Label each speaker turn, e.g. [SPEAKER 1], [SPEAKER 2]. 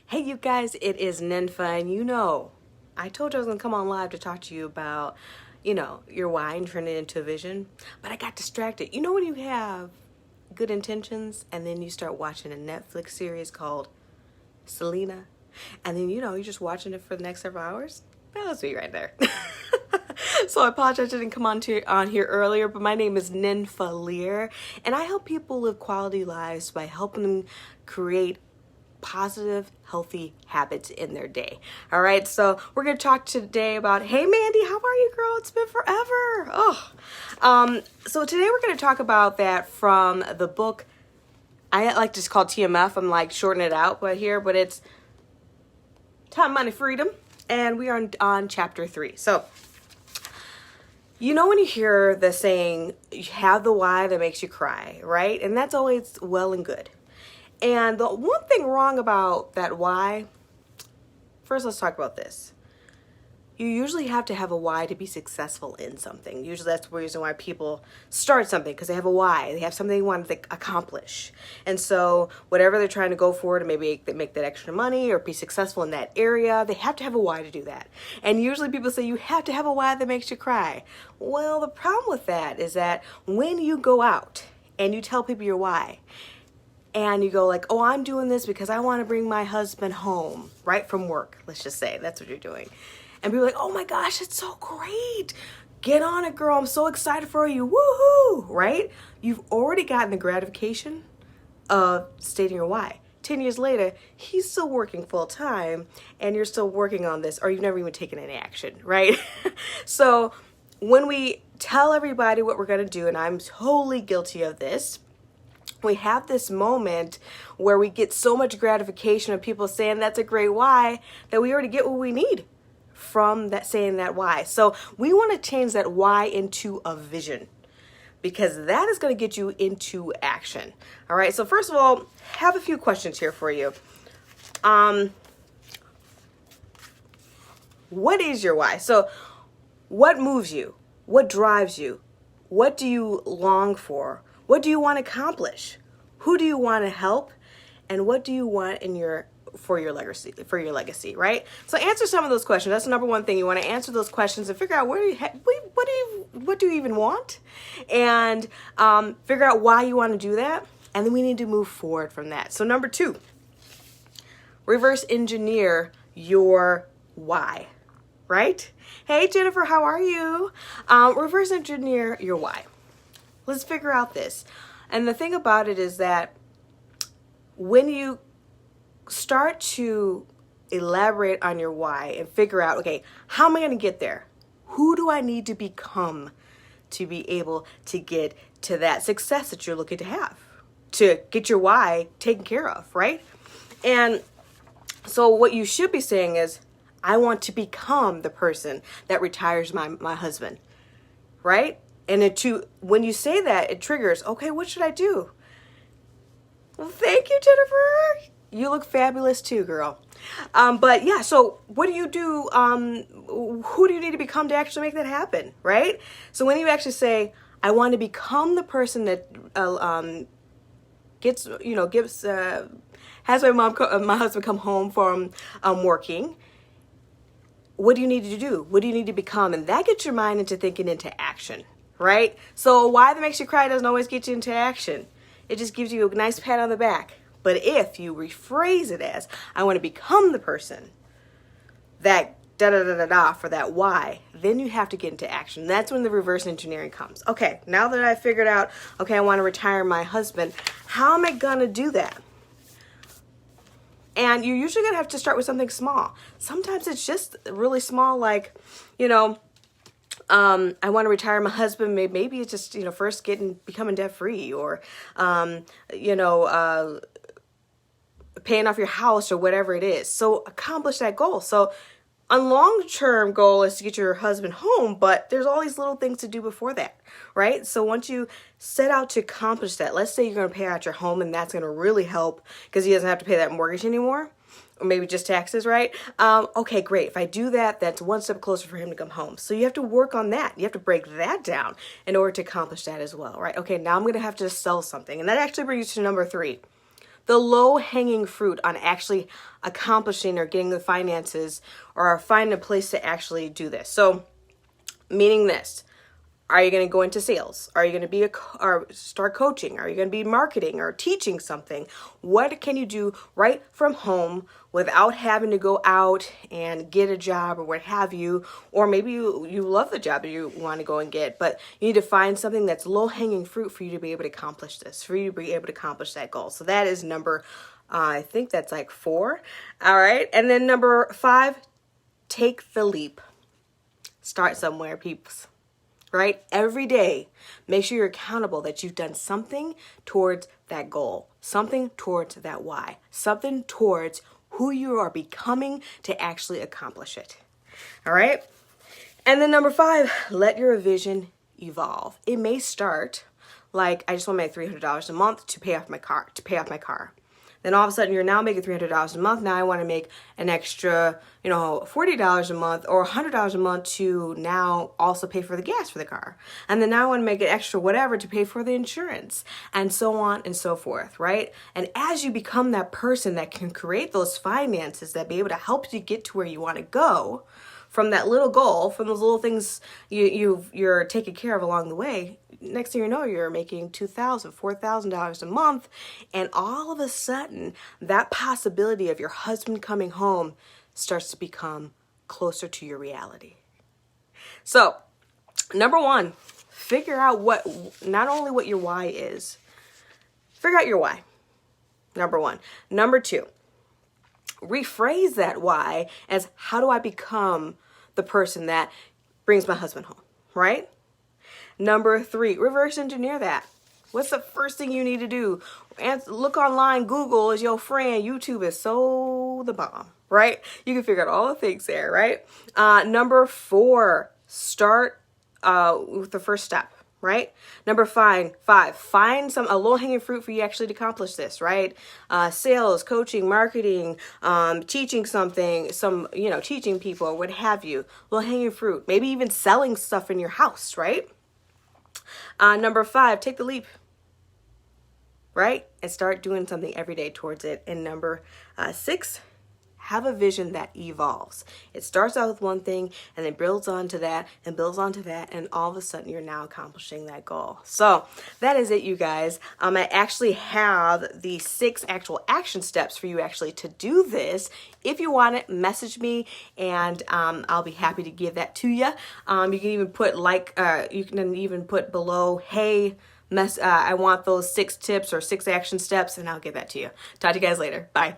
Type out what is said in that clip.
[SPEAKER 1] Hey you guys, it is Ninfa, and I told you I was gonna come on live to talk to you about, your why and turn it into a vision, but I got distracted. You know when you have good intentions and then you start watching a Netflix series called Selena, and then you're just watching it for the next several hours? That was me right there. So I apologize I didn't come on here earlier, but my name is Ninfa Lear, and I help people live quality lives by helping them create positive, healthy habits in their day. All right, so we're going to talk today about, hey Mandy, how are you, girl? It's been forever. So today we're going to talk about that from the book. I like to just call TMF. I'm like shortening it out, but it's Time, Money, Freedom, and we are on chapter 3. So, when you hear the saying, you have the why that makes you cry, right? And that's always well and good. And the one thing wrong about that why, first let's talk about this. You usually have to have a why to be successful in something. Usually that's the reason why people start something, because they have a why. They have something they want to accomplish. And so whatever they're trying to go for to maybe make that extra money or be successful in that area, they have to have a why to do that. And usually people say you have to have a why that makes you cry. Well, the problem with that is that when you go out and you tell people your why, and you go like, oh, I'm doing this because I want to bring my husband home, right, from work. Let's just say that's what you're doing. And people are like, oh my gosh, it's so great. Get on it, girl. I'm so excited for you. Woohoo, right? You've already gotten the gratification of stating your why. 10 years later, he's still working full time and you're still working on this, or you've never even taken any action, right? So when we tell everybody what we're going to do, and I'm totally guilty of this, we have this moment where we get so much gratification of people saying that's a great why that we already get what we need from that saying that why. So we want to change that why into a vision, because that is going to get you into action. All right. So first of all, have a few questions here for you. What is your why? So what moves you? What drives you? What do you long for? What do you want to accomplish? Who do you want to help? And what do you want for your legacy, right? So answer some of those questions. That's the number one thing. You want to answer those questions and figure out what do you even want? And figure out why you want to do that. And then we need to move forward from that. So number 2, reverse engineer your why, right? Hey, Jennifer, how are you? Reverse engineer your why. Let's figure out this. And the thing about it is that when you start to elaborate on your why and figure out, okay, how am I going to get there? Who do I need to become to be able to get to that success that you're looking to have, to get your why taken care of, right? And so what you should be saying is, I want to become the person that retires my husband, right? And when you say that, it triggers, okay, what should I do? Well, thank you, Jennifer. You look fabulous too, girl. But yeah, so what do you do? Who do you need to become to actually make that happen, right? So when you actually say, I want to become the person that has my husband come home from working, what do you need to do? What do you need to become? And that gets your mind into thinking into action. Right? So why that makes you cry doesn't always get you into action. It just gives you a nice pat on the back. But if you rephrase it as, I want to become the person that da-da-da-da-da for that why, then you have to get into action. That's when the reverse engineering comes. Okay, now that I figured out, okay, I want to retire my husband, how am I going to do that? And you're usually going to have to start with something small. Sometimes it's just really small, like, I want to retire my husband. Maybe it's just, first becoming debt free, or, paying off your house or whatever it is. So accomplish that goal. So a long-term goal is to get your husband home, but there's all these little things to do before that, right? So once you set out to accomplish that, let's say you're going to pay out your home, and that's going to really help because he doesn't have to pay that mortgage anymore. Or maybe just taxes, right? Okay, great. If I do that, that's one step closer for him to come home. So you have to work on that. You have to break that down in order to accomplish that as well, right? Okay, now I'm going to have to sell something. And that actually brings you to number 3. the low-hanging fruit on actually accomplishing or getting the finances or finding a place to actually do this. So, meaning this. Are you going to go into sales? Are you going to be or start coaching? Are you going to be marketing or teaching something? What can you do right from home without having to go out and get a job or what have you? Or maybe you love the job that you want to go and get, but you need to find something that's low-hanging fruit for you to be able to accomplish this, for you to be able to accomplish that goal. So that is number, I think that's like 4. All right. And then number 5, take the leap. Start somewhere, peeps. Right? Every day, make sure you're accountable that you've done something towards that goal, something towards that why, something towards who you are becoming to actually accomplish it. All right? And then number 5, let your vision evolve. It may start like, I just want to make $300 a month to pay off my car. Then all of a sudden you're now making $300 a month. Now I want to make an extra, $40 a month or $100 a month to now also pay for the gas for the car. And then now I want to make an extra whatever to pay for the insurance and so on and so forth, right? And as you become that person that can create those finances that be able to help you get to where you want to go, from that little goal, from those little things you're taking care of along the way, next thing you know, you're making $2,000, $4,000 a month. And all of a sudden, that possibility of your husband coming home starts to become closer to your reality. So, number 1, figure out not only what your why is, figure out your why. Number 1. Number 2, rephrase that why as, how do I become the person that brings my husband home, right? Number 3, reverse engineer that. What's the first thing you need to do? Look online. Google is your friend. YouTube is so the bomb, right? You can figure out all the things there, right? Number 4, start with the first step. Right? Number 5, find a low-hanging fruit for you actually to accomplish this, right? Sales, coaching, marketing, teaching something, teaching people, what have you. Low-hanging fruit. Maybe even selling stuff in your house, right? Number 5, take the leap, right? And start doing something every day towards it. And number 6, have a vision that evolves. It starts out with one thing and then builds onto that and builds onto that, and all of a sudden you're now accomplishing that goal. So that is it, you guys. I actually have the 6 actual action steps for you actually to do this. If you want it, message me and I'll be happy to give that to you. You can even put you can even put below, hey, I want those 6 tips or 6 action steps, and I'll give that to you. Talk to you guys later. Bye.